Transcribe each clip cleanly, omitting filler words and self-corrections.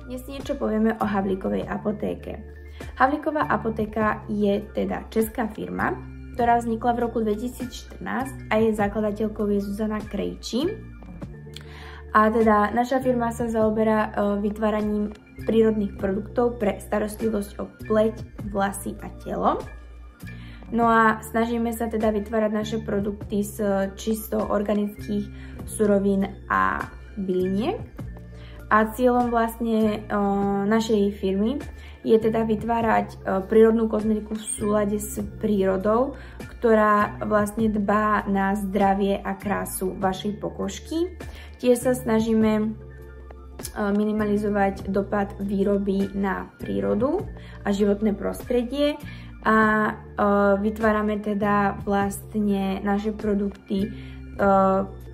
Dnes niečo povieme o Havlíkovej apotéke. Havlíková apotéka je teda česká firma, ktorá vznikla v roku 2014 a jej zakladateľkou je Zuzana Krejčí. A teda naša firma sa zaoberá vytváraním prírodných produktov pre starostlivosť o pleť, vlasy a telo. No a snažíme sa teda vytvárať naše produkty z čisto organických surovín a byliniek. A cieľom vlastne našej firmy je teda vytvárať prírodnú kozmetiku v súlade s prírodou, ktorá vlastne dbá na zdravie a krásu vašej pokožky. Tiež sa snažíme minimalizovať dopad výroby na prírodu a životné prostredie a vytvárame teda vlastne naše produkty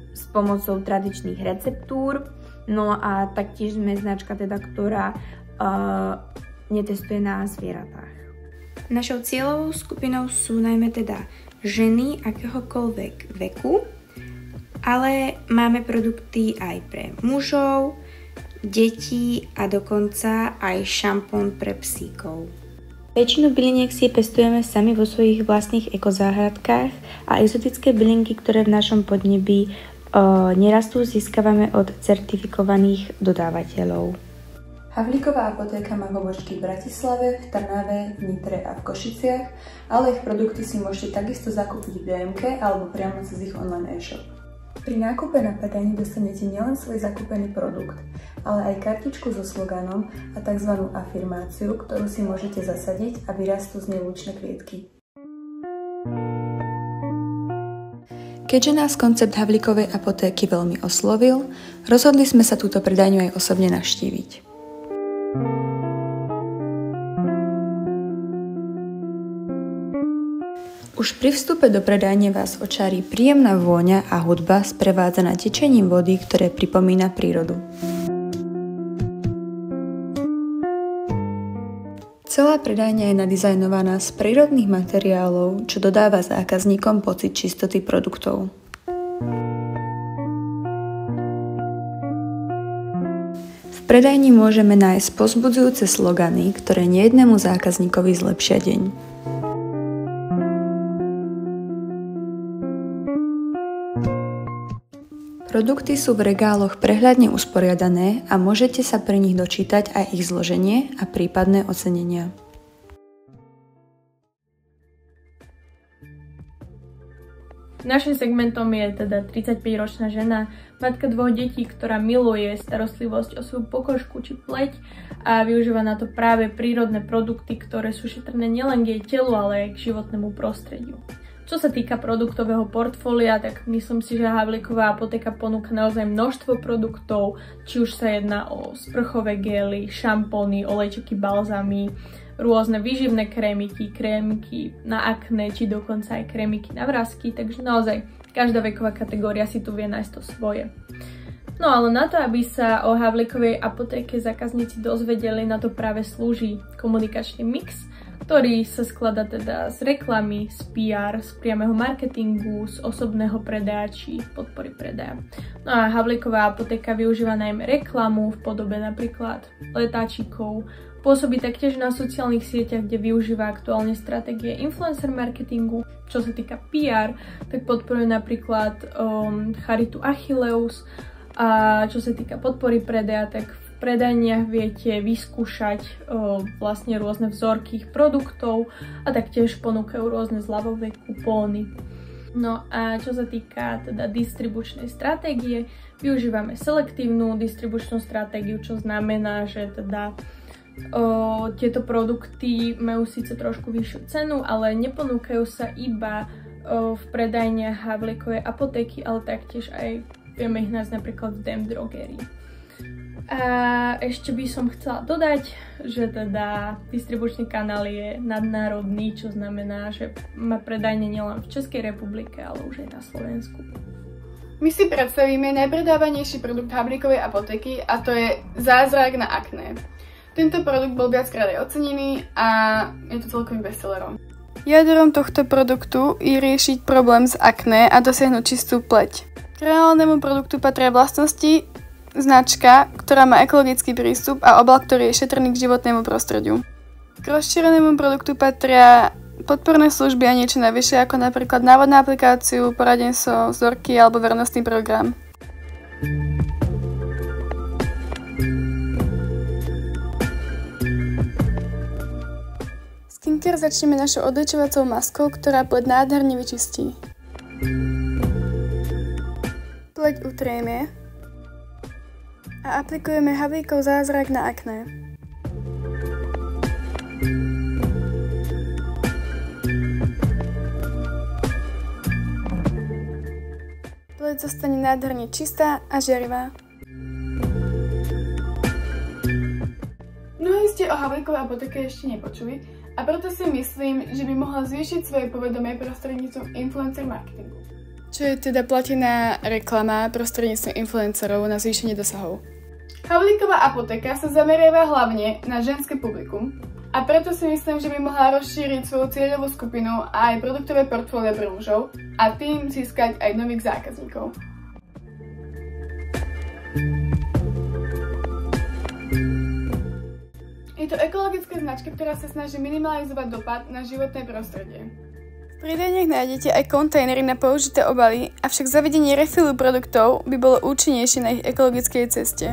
s pomocou tradičných receptúr. No a taktiež sme značka teda, ktorá netestuje na zvieratách. Našou cieľovou skupinou sú najmä teda ženy akéhokoľvek veku, ale máme produkty aj pre mužov, detí a dokonca aj šampón pre psíkov. Väčšinu byliniek si pestujeme sami vo svojich vlastných ekozáhradkách a exotické bylinky, ktoré v našom podnebí nerastú, získavame od certifikovaných dodávateľov. Havlíková apotéka má pobočky v Bratislave, v Trnave, v Nitre a v Košiciach, ale ich produkty si môžete takisto zakúpiť v DMK alebo priamo cez ich online e-shop. Pri nákupe na predajni dostanete nielen svoj zakúpený produkt, ale aj kartičku so sloganom a tzv. Afirmáciu, ktorú si môžete zasadiť a vyrastú z nej lučné kvietky. Keďže nás koncept Havlíkovej apotéky veľmi oslovil, rozhodli sme sa túto predajňu aj osobne navštíviť. Už pri vstupe do predajne vás očarí príjemná vôňa a hudba sprevádzaná tečením vody, ktoré pripomína prírodu. Celá predajňa je nadizajnovaná z prírodných materiálov, čo dodáva zákazníkom pocit čistoty produktov. V predajni môžeme nájsť povzbudzujúce slogany, ktoré nejednému zákazníkovi zlepšia deň. Produkty sú v regáloch prehľadne usporiadané a môžete sa pri nich dočítať aj ich zloženie a prípadné ocenenia. Našim segmentom je teda 35-ročná žena, matka 2 detí, ktorá miluje starostlivosť o svoju pokožku či pleť a využíva na to práve prírodné produkty, ktoré sú šetrné nielen k jej telu, ale aj k životnému prostrediu. Čo sa týka produktového portfólia, tak myslím si, že Havlíková apotéka ponúka naozaj množstvo produktov, či už sa jedná o sprchové gély, šampóny, olejčeky, balzamy, rôzne výživné krémiky, krémky na akné, či dokonca aj krémiky na vrásky, takže naozaj každá veková kategória si tu vie nájsť to svoje. No ale na to, aby sa o Havlíkovej apotéke zákazníci dozvedeli, na to práve slúži komunikačný mix, ktorý sa skladá teda z reklamy, z PR, z priameho marketingu, z osobného predaja či podpory predaja. No a Havlíková apotéka využíva najmä reklamu v podobe napríklad letáčikov, pôsobí taktiež na sociálnych sieťach, kde využíva aktuálne stratégie influencer marketingu. Čo sa týka PR, tak podporuje napríklad Charitu Achilleus a čo sa týka podpory predaja, tak v predajniach viete vyskúšať vlastne rôzne vzorky ich produktov a taktiež ponúkajú rôzne zľavové kupóny. No a čo sa týka teda distribučnej stratégie, využívame selektívnu distribučnú stratégiu, čo znamená, že teda tieto produkty majú síce trošku vyššiu cenu, ale neponúkajú sa iba v predajniach Havlíkovej apotéky, ale taktiež aj vieme ich nájsť napríklad v DM Drogerii. A ešte by som chcela dodať, že teda distribučný kanál je nadnárodný, čo znamená, že má predajne nielen v Českej republike, ale už aj na Slovensku. My si predstavíme najpredávanejší produkt Havlíkovej apotéky a to je zázrak na akné. Tento produkt bol viackrát aj ocenený a je to celkovým bestsellerom. Jadrom tohto produktu je riešiť problém s akné a dosiahnuť čistú pleť. K reálnemu produktu patria vlastnosti, značka, ktorá má ekologický prístup a obal, ktorý je šetrný k životnému prostrediu. K rozšírenému produktu patria podporné služby a niečo navyše, ako napríklad návod na aplikáciu, poradenstvo, vzorky alebo vernostný program. Skincare začneme našou odličovacou maskou, ktorá pleť nádherne vyčistí. Pleť utrieme a aplikujeme Havlíkov zázrak na akné. Pleť zostane nádherne čistá a žiarivá. Mnohí ste o Havlíkovej apoteke ešte nepočuli a preto si myslím, že by mohla zvýšiť svoje povedomie prostredníctvom influencer marketingu. Čo je teda platená reklama prostredníctvom influencerov na zvýšenie dosahov. Havlíková apoteka sa zameriava hlavne na ženské publikum a preto si myslím, že by mohla rozšíriť svoju cieľovú skupinu a aj produktové portfólio pre mužov a tým získať aj nových zákazníkov. Je to ekologická značka, ktorá sa snaží minimalizovať dopad na životné prostredie. V predajniach nájdete aj kontajnery na použité obaly, avšak zavedenie refilu produktov by bolo účinnejšie na ich ekologickej ceste.